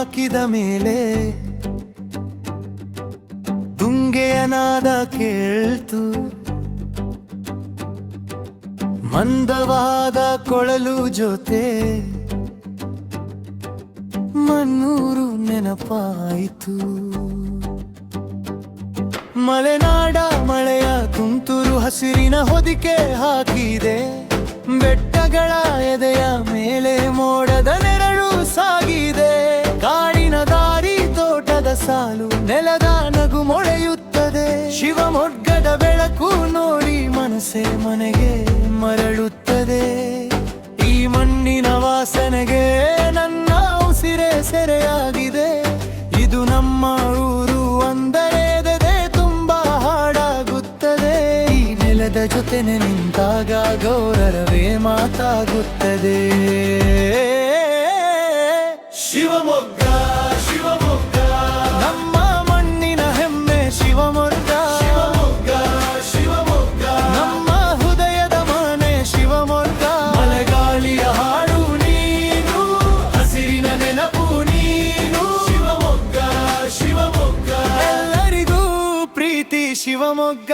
ಹಾಕಿದ ಮೇಲೆ ತುಂಗೆಯ ನಾದ ಕೇಳ್ತು. ಮಂದವಾದ ಕೊಳಲು ಜೊತೆ ಮನ್ನೂರು ನೆನಪಾಯಿತು. ಮಲೆನಾಡ ಮಳೆಯ ತುಂತುರು ಹಸಿರಿನ ಹೊದಿಕೆ ಹಾಕಿದೆ. ಬೆಟ್ಟಗಳ ಎದೆಯ ಮೇಲೆ ಮೋಡದ ನೆರಳು ಸಾಗಿದೆ. ಕಾಡಿನ ದಾರಿ ತೋಟದ ಸಾಲು ನೆಲದ ನಗು ಮೊಳೆಯುತ್ತದೆ. ಶಿವಮೊಗ್ಗದ ಬೆಳಕು ನೋಡಿ ಮನಸ್ಸೇ ಮನೆಗೆ ಮರಳುತ್ತದೆ. ಈ ಮಣ್ಣಿನ ವಾಸನೆಗೆ ನನ್ನ ಉಸಿರೇ ಸೆರೆಯಾಗಿದೆ. ಇದು ನಮ್ಮ ಊರು ಅಂದರೆ ಎದೆ ತುಂಬಾ ಹಾಡಾಗುತ್ತದೆ. ಈ ನೆಲದ ಜೊತೆ ನಿಂತಾಗ ಗೌರವವೇ ಮಾತಾಗುತ್ತದೆ. ಶಿವಮೊಗ್ಗ ಶಿವಮೊಗ್ಗ ನಮ್ಮ ಮಣ್ಣಿನ ಹೆಮ್ಮೆ. ಶಿವಮೊಗ್ಗ ಶಿವಮೊಗ್ಗ ಶಿವಮೊಗ್ಗ ನಮ್ಮ ಹೃದಯದ ಮನೆ. ಶಿವಮೊಗ್ಗ ಮಳೆಗಾಳಿಯ ಹಾಡು ನೀನು, ಹಸಿರಿನ ನೆನಪು ನೀನು. ಶಿವಮೊಗ್ಗ ಶಿವಮೊಗ್ಗ ಎಲ್ಲರಿಗೂ ಪ್ರೀತಿ ಶಿವಮೊಗ್ಗ.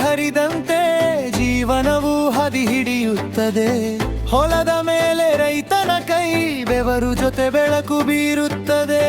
ಹರಿದಂತೆ ಜೀವನವು ಹದಿ ಹಿಡಿಯುತ್ತದೆ. ಹೊಲದ ಮೇಲೆ ರೈತನ ಕೈ ಬೆವರು ಜೊತೆ ಬೆಳಕು ಬೀರುತ್ತದೆ.